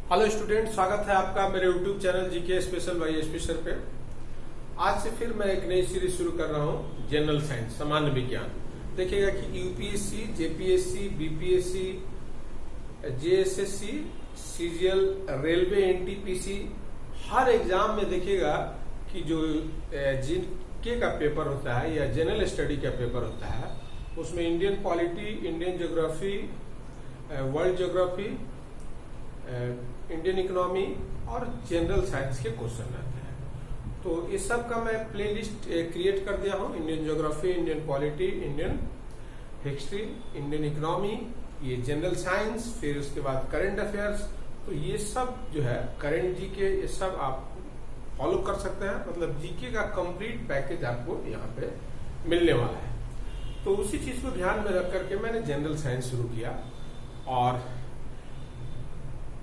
Hello student, स्वागत है आपका मेरे YouTube channel GK special bye SP sir पे। आज से फिर मैं एक नई सीरीज शुरू कर रहा हूँ, जनरल साइंस, सामान्य विज्ञान। देखिएगा कि UPSC, JPSC, BPSC, JSSC, CGL, railway, NTPC, हर एग्जाम में देखिएगा कि जो जीके का पेपर होता है या जनरल स्टडी का पेपर होता है, उसमें Indian polity, Indian geography, world geography, Indian economy और जनरल साइंस के क्वेश्चन रहते हैं। तो इस सब का मैं प्लेलिस्ट क्रिएट कर दिया हूँ। Indian geography, Indian polity, Indian history, Indian economy, ये जनरल साइंस, फिर उसके बाद करंट अफेयर्स। तो ये सब जो है करंट जीके, ये सब आप फॉलो कर सकते हैं। मतलब जीके का कंप्लीट पैकेज आपको यहाँ पे मिलने वाला है। तो उसी चीज को ध्यान में रख करके मैंने जनरल साइंस शुरू किया। और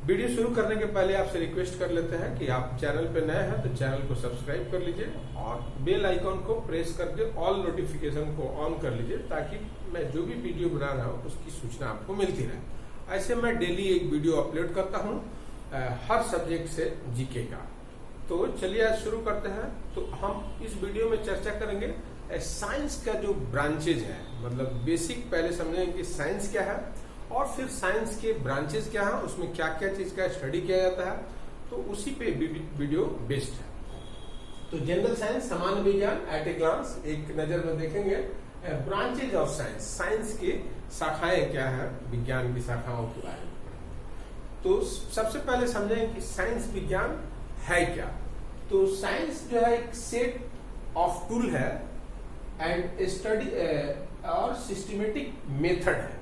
वीडियो शुरू करने के पहले आपसे रिक्वेस्ट कर लेते हैं कि आप चैनल पे नए हैं तो चैनल को सब्सक्राइब कर लीजिए और बेल आइकॉन को प्रेस करके ऑल नोटिफिकेशन को ऑन कर लीजिए, ताकि मैं जो भी वीडियो बना रहा हूँ उसकी सूचना आपको मिलती रहे। ऐसे मैं डेली एक वीडियो अपलोड करता हूँ हर सब्जेक्ट से जीके का। तो चलिए आज शुरू करते हैं। तो हम इस वीडियो में चर्चा करेंगे साइंस का जो ब्रांचेज है, मतलब बेसिक पहले समझेंगे कि साइंस क्या है और फिर साइंस के ब्रांचेस क्या है, उसमें क्या क्या चीज का स्टडी किया जाता है। तो उसी पे वीडियो बेस्ड है। तो जनरल साइंस, सामान्य विज्ञान, एट ए ग्लांस, एक नजर में देखेंगे ब्रांचेज ऑफ साइंस, साइंस की शाखाएं क्या है, विज्ञान की शाखाओं के बारे में। तो सबसे पहले समझें कि साइंस विज्ञान है क्या। तो साइंस जो है एक सेट ऑफ टूल है एंड स्टडी और सिस्टमेटिक मेथड है।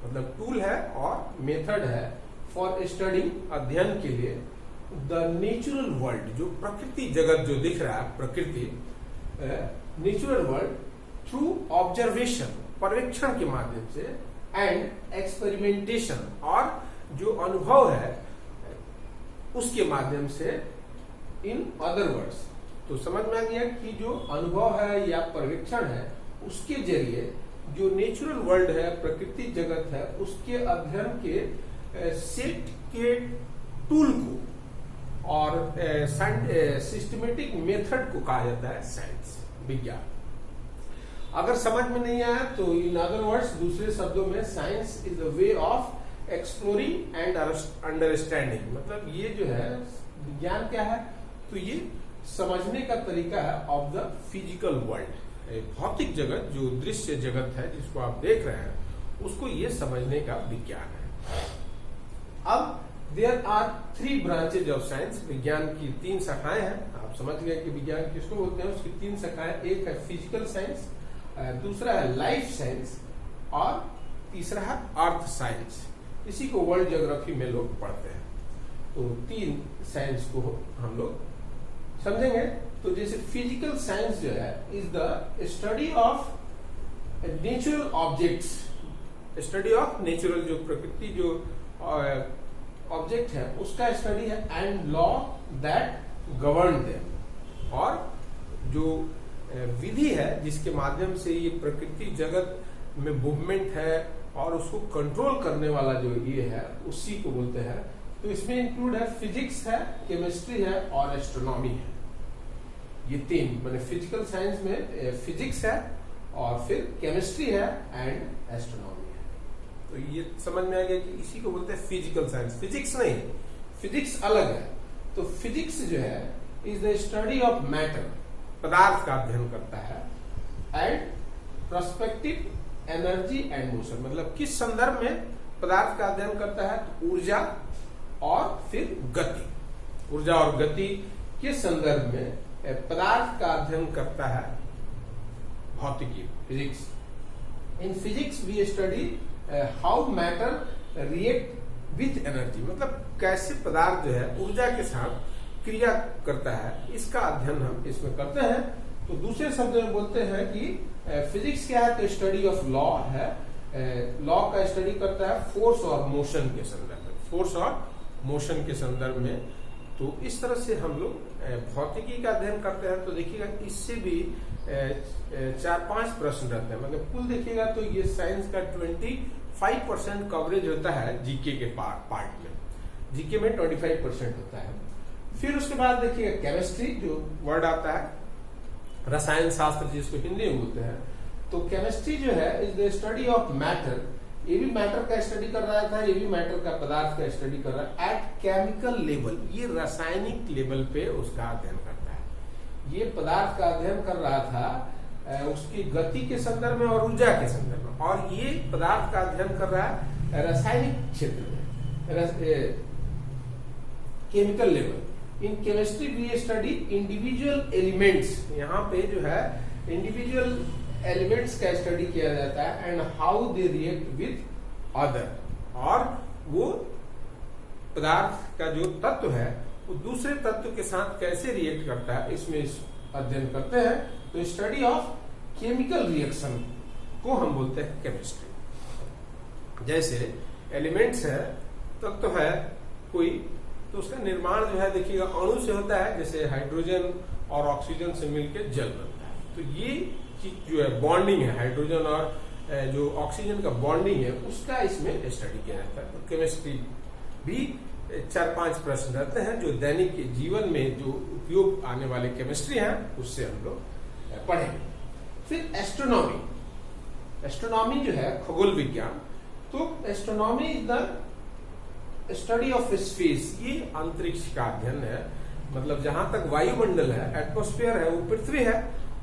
मतलब टूल है और मेथड है फॉर स्टडी, अध्ययन के लिए द नेचुरल वर्ल्ड, जो प्रकृति जगत जो दिख रहा है, प्रकृति नेचुरल वर्ल्ड थ्रू ऑब्जर्वेशन, पर्यवेक्षण के माध्यम से, एंड एक्सपेरिमेंटेशन, और जो अनुभव है उसके माध्यम से, इन अदर वर्ड्स। तो समझ में आ गया कि जो अनुभव है या पर्यवेक्षण है, उसके जरिए जो नेचुरल वर्ल्ड है, प्रकृति जगत है, उसके अध्ययन के सेट के टूल को और सिस्टमेटिक मेथड को कहा जाता है साइंस, विज्ञान। अगर समझ में नहीं आया तो इन अदर वर्ड्स, दूसरे शब्दों में, science is a way of exploring and understanding. मतलब ये जो है विज्ञान क्या है, तो ये समझने का तरीका है ऑफ द फिजिकल वर्ल्ड, भौतिक जगत, जो दृश्य जगत है जिसको आप देख रहे हैं, उसको ये समझने का विज्ञान है। अब there are 3 branches of science. विज्ञान की 3 शाखाएं हैं। आप समझ गए कि विज्ञान किसको बोलते हैं, उसकी 3 शाखाएं। एक है फिजिकल साइंस, दूसरा है लाइफ साइंस और तीसरा है अर्थ साइंस। इसी को वर्ल्ड ज्योग्राफी में लोग पढ़ते हैं। तो 3 साइंस को हम लोग समझेंगे। तो जैसे फिजिकल साइंस जो है is the study of natural objects, study of natural, जो प्रकृति जो ऑब्जेक्ट है उसका स्टडी है, and law that govern them, और जो विधि है जिसके माध्यम से ये प्रकृति जगत में मूवमेंट है और उसको कंट्रोल करने वाला जो ये है, उसी को बोलते हैं। तो इसमें इंक्लूड है फिजिक्स है, केमिस्ट्री है और एस्ट्रोनॉमी है। ये 3, मैंने फिजिकल साइंस में फिजिक्स है और फिर केमिस्ट्री है एंड एस्ट्रोनॉमी है। तो ये समझ में आ गया कि इसी को बोलते हैं फिजिकल साइंस। फिजिक्स नहीं, फिजिक्स अलग है। तो फिजिक्स जो है is the study of matter, पदार्थ का अध्ययन करता है, and perspective, energy and motion. मतलब किस संदर्भ में पदार्थ का अध्ययन करता है, तो ऊर्जा और फिर गति, ऊर्जा और गति के संदर्भ में पदार्थ का अध्ययन करता है भौतिकी, physics. In physics we study how matter react with energy. मतलब कैसे पदार्थ जो है ऊर्जा के साथ क्रिया करता है, इसका अध्ययन हम इसमें करते हैं। तो दूसरे शब्द में बोलते हैं कि फिजिक्स क्या है, तो स्टडी ऑफ लॉ है। लॉ का स्टडी करता है फोर्स और मोशन के संदर्भ में, फोर्स और मोशन के संदर्भ में। तो इस तरह से हम लोग भौतिकी का अध्ययन करते हैं। तो देखिएगा इससे भी 4-5 प्रश्न रहते हैं। मतलब कुल देखिएगा तो ये साइंस का 25% कवरेज होता है जीके के पार्ट में। जीके में 25% होता है। फिर उसके बाद देखिएगा केमिस्ट्री, जो वर्ड आता है रसायन शास्त्र जिसको हिंदी में बोलते हैं। तो केमिस्ट्री जो है is the study of matter, ये भी मैटर का स्टडी कर रहा था, ये भी मैटर का पदार्थ का स्टडी कर रहा है एट केमिकल लेवल, ये रासायनिक लेवल पे उसका अध्ययन करता है। ये पदार्थ का अध्ययन कर रहा था उसकी गति के संदर्भ में और ऊर्जा के संदर्भ में, और ये पदार्थ का अध्ययन कर रहा है रासायनिक क्षेत्र में, chemical level. In chemistry we study individual elements, यहाँ पे जो है इंडिविजुअल एलिमेंट्स का स्टडी किया जाता है and how they react with other, और वो पदार्थ का जो तत्व है वो दूसरे तत्व के साथ कैसे रिएक्ट करता है, इसमें अध्ययन करते हैं। तो स्टडी ऑफ केमिकल रिएक्शन को हम बोलते हैं केमिस्ट्री। जैसे एलिमेंट्स है, तत्व है कोई, तो उसका निर्माण जो है देखिएगा अणु से होता है, जैसे हाइड्रोजन और ऑक्सीजन से मिलकर जल बनता है। तो ये जो है बॉन्डिंग है, हाइड्रोजन और जो ऑक्सीजन का बॉन्डिंग है, उसका इसमें स्टडी किया जाता है। तो केमिस्ट्री भी 4-5 प्रश्न रहते हैं जो दैनिक जीवन में जो उपयोग आने वाले केमिस्ट्री हैं उससे हम लोग पढ़ेंगे। फिर एस्ट्रोनॉमी, एस्ट्रोनॉमी जो है खगोल विज्ञान। तो astronomy is the study of space, ये अंतरिक्ष का अध्ययन है, मतलब जहां तक वायुमंडल है, एटमॉस्फेयर है, वो पृथ्वी है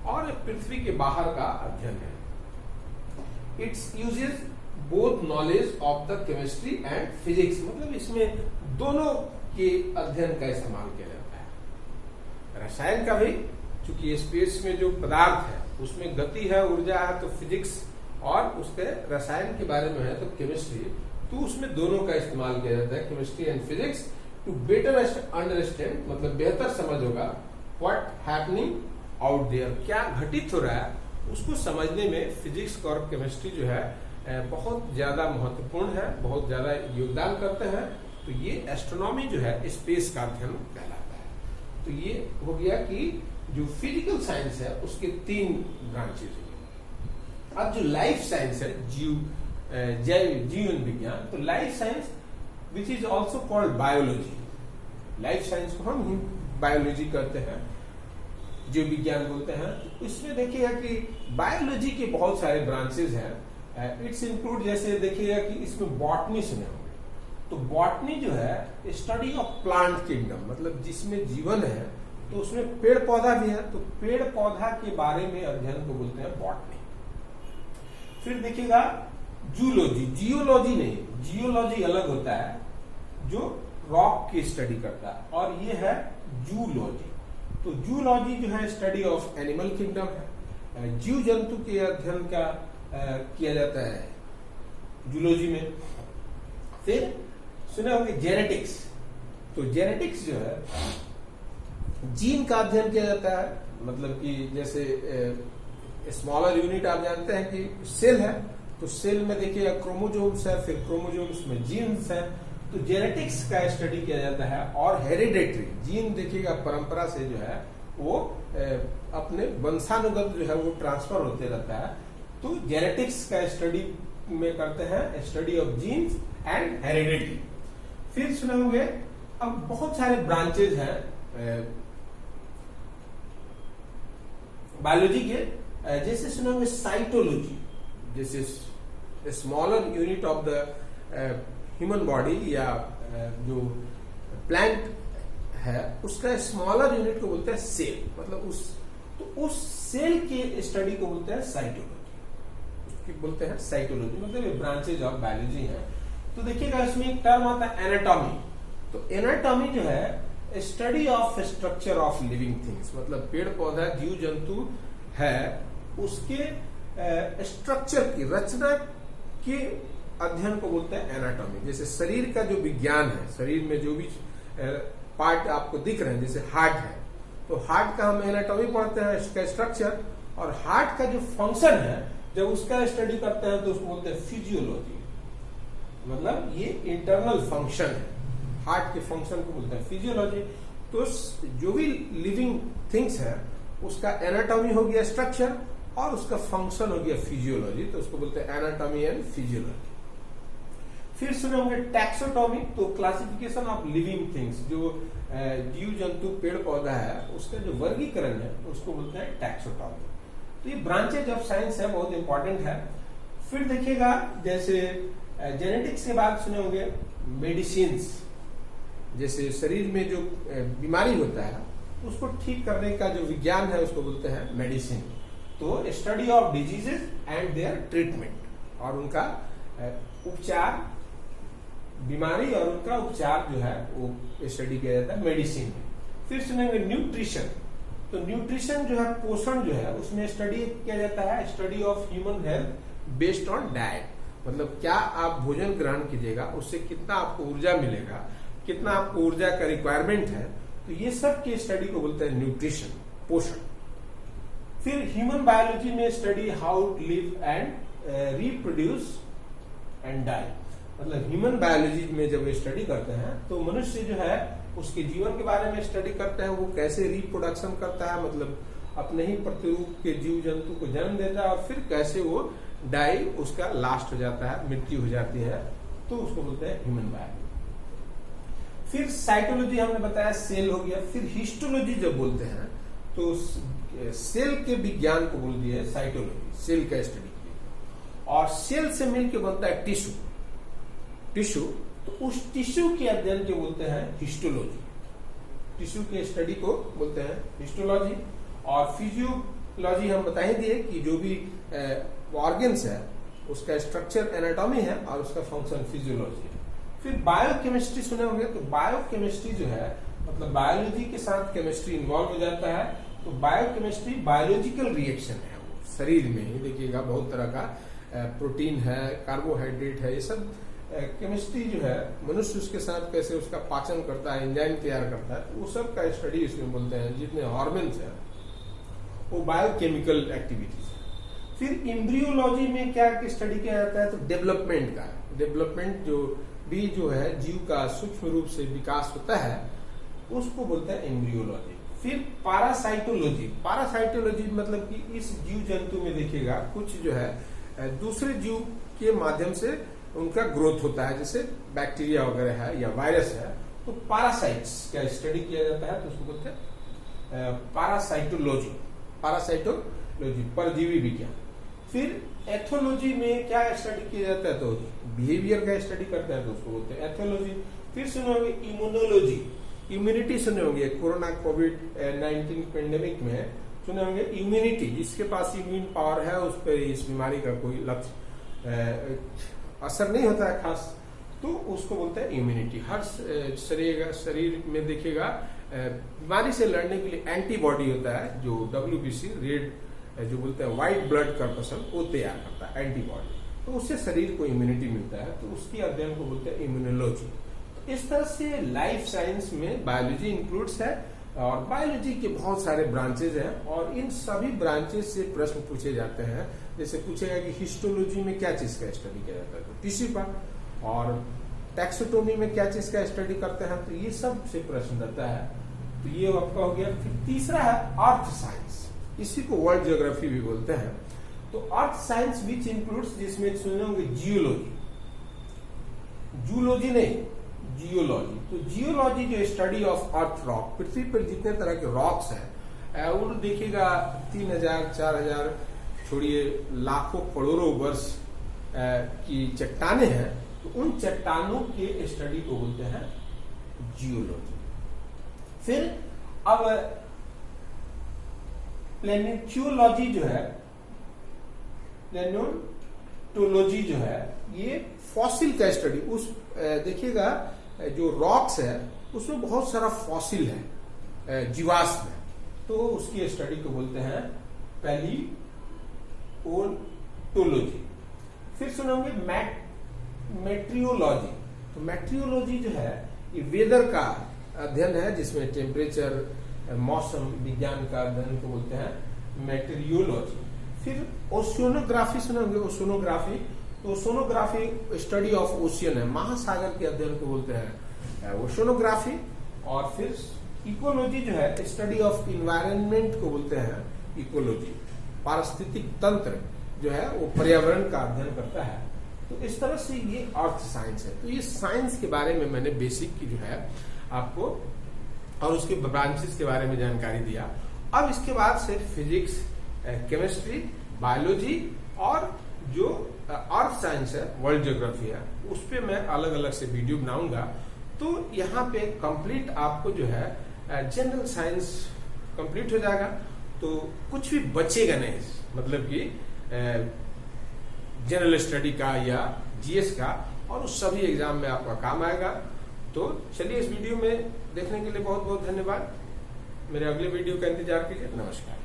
और पृथ्वी के बाहर का अध्ययन है। It's uses both knowledge of the chemistry and physics, मतलब इसमें दोनों के अध्ययन का इस्तेमाल किया जाता है। रसायन का भी, चूंकि स्पेस में जो पदार्थ है उसमें गति है, ऊर्जा है, तो फिजिक्स, और उसके रसायन के बारे में है तो केमिस्ट्री, तो उसमें दोनों का इस्तेमाल किया जाता है, chemistry and physics, to better understand, मतलब बेहतर समझ होगा व्हाट हैपनिंग आउट देयर, क्या घटित हो रहा है उसको समझने में फिजिक्स और केमिस्ट्री जो है बहुत ज्यादा महत्वपूर्ण है, बहुत ज्यादा योगदान करते हैं। तो ये एस्ट्रोनॉमी जो है स्पेस का अध्ययन कहलाता है। तो ये हो गया कि जो फिजिकल साइंस है उसके 3 ब्रांचेज हैं। अब जो लाइफ साइंस है, जीवन विज्ञान, तो life science which is also called biology, life science को हम बायोलॉजी कहते हैं, जीव विज्ञान बोलते हैं। तो इसमें देखिएगा कि बायोलॉजी के बहुत सारे ब्रांचेज हैं। इट्स इंक्लूड, जैसे देखिएगा कि इसमें बॉटनी सुने होंगे, तो बॉटनी जो है स्टडी ऑफ प्लांट किंगडम, मतलब जिसमें जीवन है तो उसमें पेड़ पौधा भी है, तो पेड़ पौधा के बारे में अध्ययन को बोलते हैं बॉटनी। फिर देखिएगा जूलॉजी, जियोलॉजी नहीं, जियोलॉजी अलग होता है जो रॉक की स्टडी करता है, और ये है जूलॉजी। तो जूलॉजी जो है स्टडी ऑफ एनिमल किंगडम है, जीव जंतु के अध्ययन का किया जाता है जूलॉजी में। फिर सुने होंगे जेनेटिक्स, तो जेनेटिक्स जो है जीन का अध्ययन किया जाता है, मतलब कि जैसे स्मॉलर यूनिट आप जानते हैं कि सेल है, तो सेल में देखिए क्रोमोजोम्स है, फिर क्रोमोजोम्स में जीन्स है, तो जेनेटिक्स का स्टडी किया जाता है। और हेरिडेटरी, जीन देखिएगा परंपरा से जो है वो अपने वंशानुगत जो है वो ट्रांसफर होते रहता है, तो जेनेटिक्स का स्टडी में करते हैं, study of genes and heredity. फिर सुने होंगे अब बहुत सारे ब्रांचेज हैं बायोलॉजी के, जैसे सुने होंगे साइटोलॉजी, जैसे smaller unit of the human body या जो प्लांट है उसका स्मॉलर यूनिट को बोलते हैं सेल, मतलब उस सेल के स्टडी को बोलते हैं साइटोलॉजी, उसकी बोलते हैं साइटोलॉजी, मतलब ये ब्रांचेज ऑफ बायोलॉजी है। तो देखिएगा इसमें एक टर्म आता है एनाटॉमी, तो एनाटॉमी जो है study of structure of living things, मतलब पेड़ पौधा जीव जंतु है उसके स्ट्रक्चर की, रचना के अध्ययन को बोलते हैं एनाटॉमी। जैसे शरीर का जो विज्ञान है, शरीर में जो भी पार्ट आपको दिख रहे हैं, जैसे हार्ट है, तो हार्ट का हम एनाटॉमी पढ़ते हैं, इसका स्ट्रक्चर, और हार्ट का जो फंक्शन है जब उसका स्टडी करते हैं तो उसको बोलते हैं फिजियोलॉजी, मतलब ये इंटरनल फंक्शन है, हार्ट के फंक्शन को बोलते हैं फिजियोलॉजी। तो जो भी लिविंग थिंग्स है उसका एनाटॉमी हो गया स्ट्रक्चर, और उसका फंक्शन हो गया फिजियोलॉजी, तो उसको बोलते हैं एनाटॉमी एंड फिजियोलॉजी। फिर सुने होंगे टैक्सोटॉमी, तो क्लासिफिकेशन ऑफ लिविंग थिंग्स, जो जीव जंतु पेड़ पौधा है उसका जो वर्गीकरण है उसको बोलते हैं टैक्सोटॉमी। तो ये ब्रांचेज ऑफ साइंस है, बहुत इंपॉर्टेंट है। फिर देखिएगा जैसे जेनेटिक्स के बाद सुने होंगे मेडिसिन, जैसे शरीर में जो बीमारी होता है उसको ठीक करने का जो विज्ञान है उसको बोलते हैं मेडिसिन। तो study of diseases and their treatment, और उनका उपचार, बीमारी और उनका उपचार जो है वो स्टडी किया जाता है मेडिसिन में। फिर सुनेंगे न्यूट्रिशन, तो न्यूट्रिशन जो है पोषण जो है उसमें स्टडी किया जाता है study of human health based on diet, मतलब क्या आप भोजन ग्रहण कीजिएगा उससे कितना आपको ऊर्जा मिलेगा, कितना आपको ऊर्जा का रिक्वायरमेंट है, तो ये सब की स्टडी को बोलते हैं न्यूट्रिशन, पोषण। फिर ह्यूमन बायोलॉजी में study how to live and reproduce and die, मतलब ह्यूमन बायोलॉजी में जब स्टडी करते हैं तो मनुष्य जो है उसके जीवन के बारे में स्टडी करते हैं, वो कैसे रिप्रोडक्शन करता है, मतलब अपने ही प्रतिरूप के जीव जंतु को जन्म देता है और फिर कैसे वो डाई उसका लास्ट हो जाता है, मृत्यु हो जाती है, तो उसको बोलते हैं ह्यूमन बायोलॉजी। फिर साइटोलॉजी हमने बताया, सेल हो गया। फिर हिस्टोलॉजी जब बोलते हैं तो सेल के विज्ञान को बोल दिया साइटोलॉजी, सेल का स्टडी किया, और सेल से मिलकर बनता है टिश्यू, टिश्यू, तो उस टिश्यू के अध्ययन को बोलते हैं हिस्टोलॉजी, टिश्यू के स्टडी को बोलते हैं हिस्टोलॉजी। और फिजियोलॉजी हम बता ही दिए कि जो भी ऑर्गन्स है उसका स्ट्रक्चर एनाटॉमी है और उसका फंक्शन फिजियोलॉजी है। फिर बायोकेमिस्ट्री सुने होंगे, तो बायोकेमिस्ट्री जो है मतलब बायोलॉजी के साथ केमिस्ट्री इन्वॉल्व हो जाता है, तो बायोकेमिस्ट्री बायोलॉजिकल रिएक्शन है वो शरीर में ही, देखिएगा बहुत तरह का प्रोटीन है, कार्बोहाइड्रेट है, ये सब केमिस्ट्री जो है मनुष्य उसके साथ कैसे उसका पाचन करता है, एंजाइम तैयार करता है, तो वो सब का स्टडी इसमें बोलते हैं। जितने हार्मोन्स है वो बायोकेमिकल एक्टिविटीज है। फिर एम्ब्रियोलॉजी में क्या स्टडी किया जाता है, तो डेवलपमेंट का, डेवलपमेंट जो भी जो है जीव का सूक्ष्म रूप से विकास होता है उसको बोलते हैं एम्ब्रियोलॉजी। फिर पारासाइटोलॉजी, पारासाइटोलॉजी मतलब कि इस जीव जंतु में देखिएगा कुछ जो है दूसरे जीव के माध्यम से उनका ग्रोथ होता है, जैसे बैक्टीरिया वगैरह है या वायरस है, तो पारासाइट्स का स्टडी किया जाता है, तो उसको बोलते हैं पारासाइटोलॉजी, पारासाइटोलॉजी परजीवी विज्ञान। फिर एथोलॉजी में क्या स्टडी किया जाता है, तो बिहेवियर का स्टडी करते हैं, तो उसको बोलते हैं एथोलॉजी। फिर सुने होंगे इम्यूनोलॉजी, इम्यूनिटी सुने होंगे, कोरोना कोविड-19 पेंडेमिक में सुने होंगे इम्यूनिटी, जिसके पास इम्यून पावर है उस पर इस बीमारी का कोई लक्ष्य असर नहीं होता है खास, तो उसको बोलते हैं इम्यूनिटी। हर शरीर में देखिएगा बीमारी से लड़ने के लिए एंटीबॉडी होता है, जो WBC रेड जो बोलते हैं व्हाइट ब्लड कॉर्पसल, वो तैयार करता है एंटीबॉडी, तो उससे शरीर को इम्यूनिटी मिलता है, तो उसकी अध्ययन को बोलते हैं इम्यूनोलॉजी। तो इस तरह से लाइफ साइंस में बायोलॉजी इंक्लूड्स है, और बायोलॉजी के बहुत सारे ब्रांचेज हैं, और इन सभी ब्रांचेज से प्रश्न पूछे जाते हैं। जैसे पूछेगा कि हिस्टोलॉजी में क्या चीज का स्टडी किया जाता है, तो टिश्यू का, और टैक्सोटोमी में क्या चीज का स्टडी करते हैं, तो ये सब से प्रश्न रहता है। तो ये आपका हो गया। फिर तीसरा है अर्थ साइंस, इसी को वर्ल्ड ज्योग्राफी भी बोलते हैं। तो अर्थ साइंस विच इंक्लूड्स, जिसमें सुने होंगे जियोलॉजी, जूलॉजी नहीं जियोलॉजी, तो जियोलॉजी जो स्टडी ऑफ अर्थ रॉक, पृथ्वी पर जितने तरह के रॉक्स हैं वो देखिएगा 3000 4000 छोड़िए लाखों करोड़ों वर्ष की चट्टाने हैं, तो उन चट्टानों के स्टडी को बोलते हैं जियोलॉजी। फिर अब प्लेनेटियोलॉजी जो है, प्लेनेटोलॉजी जो है, ये फॉसिल का स्टडी, उस देखिएगा जो रॉक्स है उसमें बहुत सारा फॉसिल है जीवाश्म है, तो उसकी स्टडी को बोलते हैं पैलियोंटोलॉजी। फिर सुनोगे मेट्रियोलॉजी, तो मेट्रियोलॉजी जो है ये वेदर का अध्ययन है, जिसमें टेम्परेचर मौसम विज्ञान का अध्ययन को बोलते हैं मेट्रियोलॉजी। फिर ओशियोनोग्राफी सुनोगे, ओशियोनोग्राफी, तो ओशियोनोग्राफी स्टडी ऑफ ओशियन है, महासागर के अध्ययन को बोलते हैं ओशियोनोग्राफी। और फिर इकोलॉजी जो है स्टडी ऑफ इन्वायरमेंट को बोलते हैं इकोलॉजी, पारिस्थितिक तंत्र जो है वो पर्यावरण का अध्ययन करता है, तो इस तरह से ये अर्थ साइंस है। तो ये साइंस के बारे में मैंने बेसिक की जो है आपको और उसके ब्रांचेस के बारे में जानकारी दिया। अब इसके बाद से फिजिक्स, केमिस्ट्री, बायोलॉजी और जो अर्थ साइंस है, वर्ल्ड ज्योग्राफी है, उस पे मैं अलग अलग से वीडियो बनाऊंगा। तो यहाँ पे कंप्लीट आपको जो है जनरल साइंस कंप्लीट हो जाएगा, तो कुछ भी बचेगा नहीं, मतलब कि जनरल स्टडी का या जीएस का, और उस सभी एग्जाम में आपका काम आएगा। तो चलिए, इस वीडियो में देखने के लिए बहुत बहुत धन्यवाद। मेरे अगले वीडियो का इंतजार कीजिए। नमस्कार।